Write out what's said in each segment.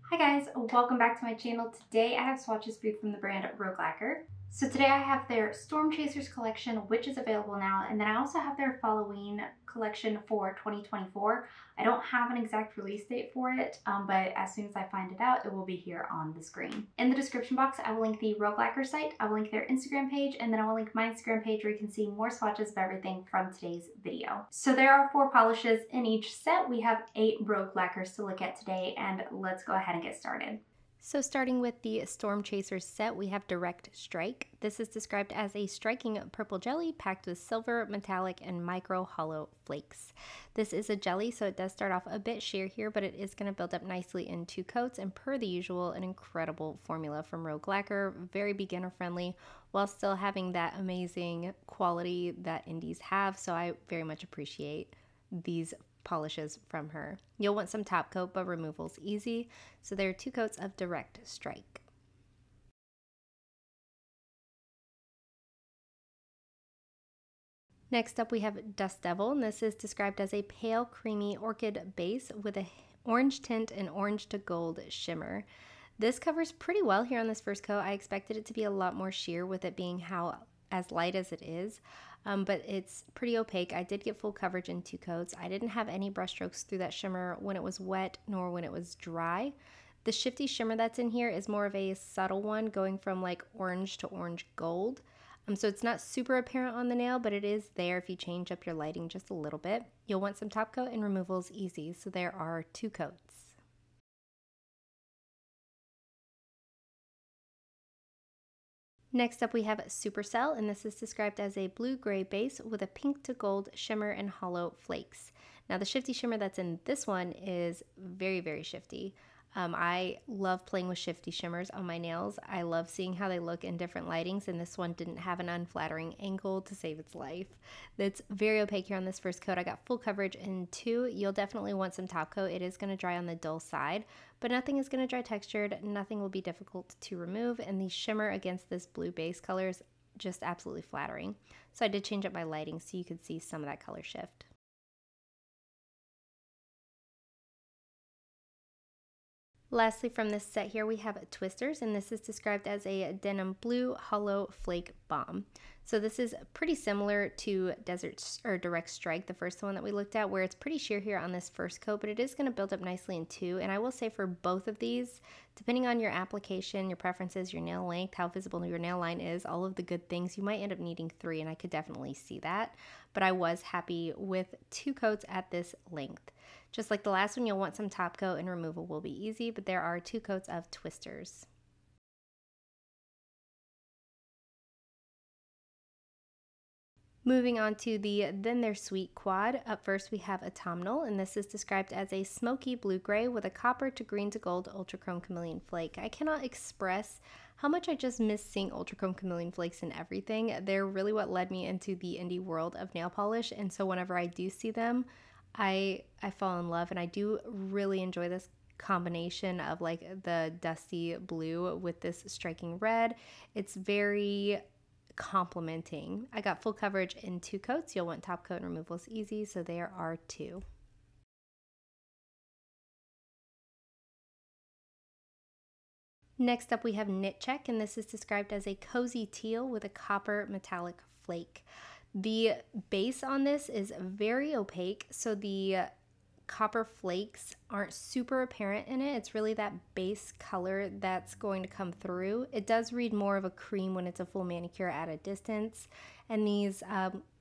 Hi guys, welcome back to my channel. Today I have swatches for you from the brand Lacquer. So today I have their Storm Chasers collection, which is available now, and then I also have their Falloween collection for 2024. I don't have an exact release date for it, but as soon as I find it out, it will be here on the screen. In the description box, I will link the Lacquer site, I will link their Instagram page, and then I will link my Instagram page where you can see more swatches of everything from today's video. So there are 4 polishes in each set. We have 8 Lacquers to look at today, and let's go ahead and get started. So starting with the Storm Chasers set, we have Direct Strike. This is described as a striking purple jelly packed with silver, metallic, and micro hollow flakes. This is a jelly, so it does start off a bit sheer here, but it is going to build up nicely in 2 coats, and per the usual, an incredible formula from Lacquer, very beginner friendly, while still having that amazing quality that indies have, so I very much appreciate these polishes from her. You'll want some top coat, but removal's easy. So there are 2 coats of Direct Strike. Next up we have Dust Devil, and this is described as a pale creamy orchid base with a orange tint and orange to gold shimmer. This covers pretty well here on this first coat. I expected it to be a lot more sheer with it being as light as it is, but it's pretty opaque. I did get full coverage in 2 coats. I didn't have any brush strokes through that shimmer when it was wet nor when it was dry. The shifty shimmer that's in here is more of a subtle one, going from like orange to orange gold. So it's not super apparent on the nail, but it is there if you change up your lighting just a little bit. You'll want some top coat, and removal's easy, so there are 2 coats. Next up we have Supercell, and this is described as a blue-gray base with a pink to gold shimmer and hollow flakes. Now the shifty shimmer that's in this one is very, very shifty. I love playing with shifty shimmers on my nails. I love seeing how they look in different lightings, and this one didn't have an unflattering angle to save its life. It's very opaque here on this first coat. I got full coverage in 2. You'll definitely want some top coat. It is going to dry on the dull side, but nothing is going to dry textured. Nothing will be difficult to remove, and the shimmer against this blue base color is just absolutely flattering. So I did change up my lighting so you could see some of that color shift. Lastly, from this set here, we have Twisters, and this is described as a denim blue hollow flake bomb. So this is pretty similar to Direct Strike, the first one that we looked at, where it's pretty sheer here on this first coat, but it is going to build up nicely in 2. And I will say for both of these, depending on your application, your preferences, your nail length, how visible your nail line is, all of the good things, you might end up needing 3, and I could definitely see that. But I was happy with 2 coats at this length. Just like the last one, you'll want some top coat, and removal will be easy, but there are 2 coats of Twisters. Moving on to the Then They're Sweet quad. Up first we have Autumnal, and this is described as a smoky blue-gray with a copper to green to gold ultrachrome chameleon flake. I cannot express how much I just miss seeing ultrachrome chameleon flakes in everything. They're really what led me into the indie world of nail polish, and so whenever I do see them, I fall in love, and I do really enjoy this combination of like the dusty blue with this striking red. It's very complementing. I got full coverage in 2 coats. You'll want top coat, and removal is easy, so there are 2. Next up we have Knit Check, and this is described as a cozy teal with a copper metallic flake. The base on this is very opaque, so the copper flakes aren't super apparent in it. It's really that base color that's going to come through. It does read more of a cream when it's a full manicure at a distance, and these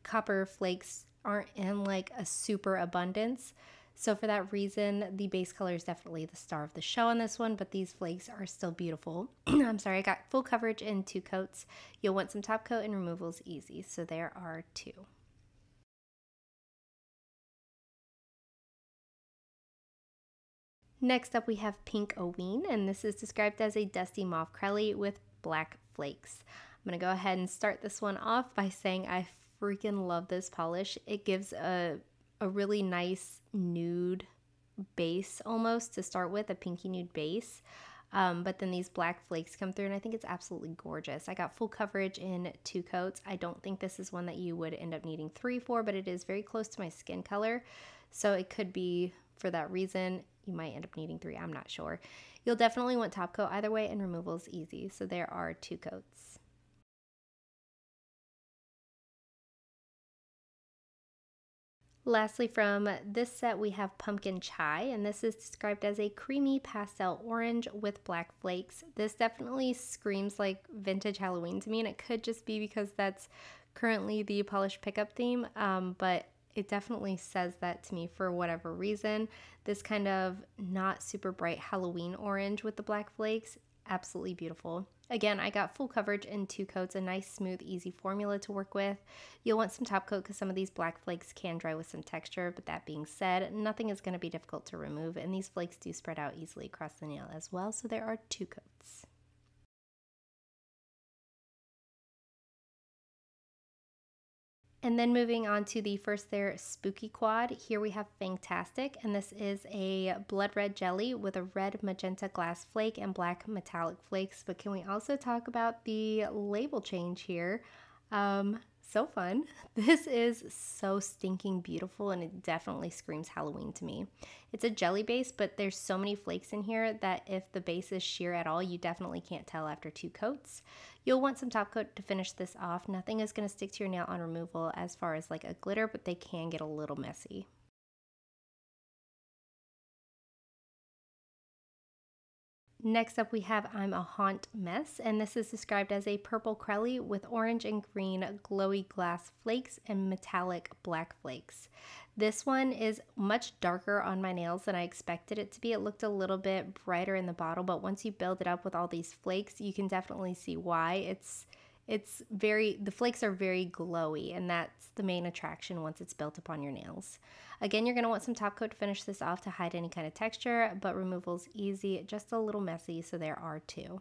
copper flakes aren't in like a super abundance. So for that reason, the base color is definitely the star of the show on this one, but these flakes are still beautiful. I'm sorry, I got full coverage in 2 coats. You'll want some top coat, and removal is easy, so there are 2. Next up we have Pinkoween, and this is described as a dusty mauve crelly with black flakes. I'm going to go ahead and start this one off by saying I freaking love this polish. It gives a really nice nude base almost to start with, a pinky nude base. But then these black flakes come through, and I think it's absolutely gorgeous. I got full coverage in 2 coats. I don't think this is one that you would end up needing 3 for, but it is very close to my skin color, so it could be for that reason. you might end up needing 3, I'm not sure. You'll definitely want top coat either way, and removal is easy, so there are 2 coats. Lastly, from this set we have Pumpkin Chai, and this is described as a creamy pastel orange with black flakes. This definitely screams like vintage Halloween to me, and it could just be because that's currently the polish pickup theme, but it definitely says that to me for whatever reason. This kind of not super bright Halloween orange with the black flakes, absolutely beautiful. Again, I got full coverage in 2 coats, a nice, smooth, easy formula to work with. You'll want some top coat because some of these black flakes can dry with some texture, but that being said, nothing is going to be difficult to remove, and these flakes do spread out easily across the nail as well, so there are 2 coats. And then moving on to the first there, Spooky Quad. Here we have Fangtastic, and this is a blood red jelly with a red magenta glass flake and black metallic flakes. But can we also talk about the label change here? So fun. This is so stinking beautiful, and it definitely screams Halloween to me. It's a jelly base, but there's so many flakes in here that if the base is sheer at all, you definitely can't tell after 2 coats. You'll want some top coat to finish this off. Nothing is going to stick to your nail on removal as far as like a glitter, but they can get a little messy. Next up we have I'm a Haunt Mess, and this is described as a purple crelly with orange and green glowy glass flakes and metallic black flakes. This one is much darker on my nails than I expected it to be. It looked a little bit brighter in the bottle, but once you build it up with all these flakes, you can definitely see why. The flakes are very glowy, and that's the main attraction once it's built upon your nails. Again, you're going to want some top coat to finish this off to hide any kind of texture, but removal's easy, just a little messy, so there are 2.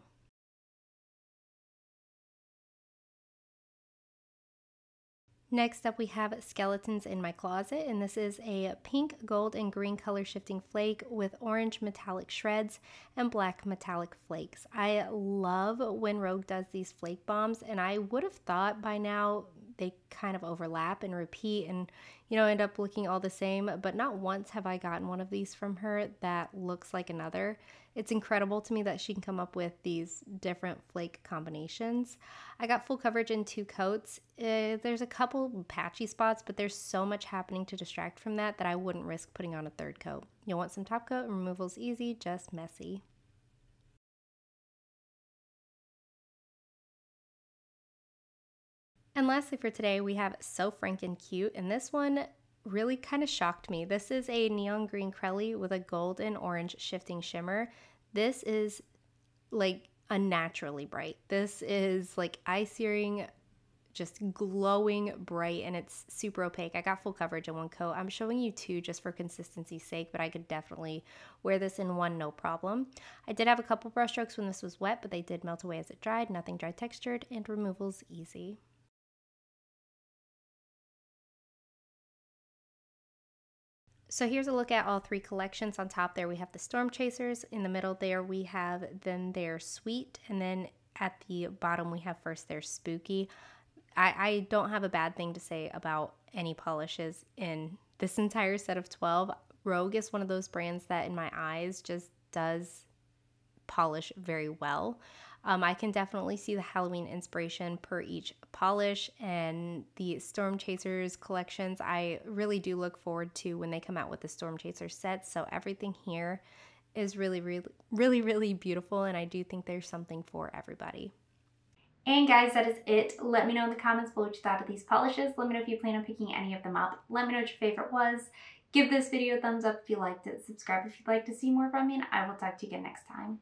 Next up we have Skeletons in My Closet, and this is a pink, gold, and green color shifting flake with orange metallic shreds and black metallic flakes. I love when Rogue does these flake bombs, and I would have thought by now they kind of overlap and repeat and, you know, end up looking all the same, but not once have I gotten one of these from her that looks like another. It's incredible to me that she can come up with these different flake combinations. I got full coverage in 2 coats. There's a couple patchy spots, but there's so much happening to distract from that I wouldn't risk putting on a 3rd coat. You'll want some top coat, and removal's easy, just messy. And lastly for today, we have So Franken Cute, and this one really kind of shocked me. This is a neon green crelly with a gold and orange shifting shimmer. This is like unnaturally bright. This is like ice earring, just glowing bright, and it's super opaque. I got full coverage in 1 coat. I'm showing you 2 just for consistency's sake, but I could definitely wear this in 1 no problem. I did have a couple brush strokes when this was wet, but they did melt away as it dried. Nothing dry textured, and removal's easy. So here's a look at all 3 collections. On top there we have the Storm Chasers, in the middle there we have then their Sweet, and then at the bottom we have first their Spooky. I don't have a bad thing to say about any polishes in this entire set of 12. Rogue is one of those brands that in my eyes just does polish very well. I can definitely see the Halloween inspiration per each polish, and the Storm Chasers collections I really do look forward to when they come out with the Storm Chaser sets. So everything here is really beautiful, and I do think there's something for everybody. And guys, that is it. Let me know in the comments below what you thought of these polishes. Let me know if you plan on picking any of them up. Let me know what your favorite was. Give this video a thumbs up if you liked it. Subscribe if you'd like to see more from me, and I will talk to you again next time.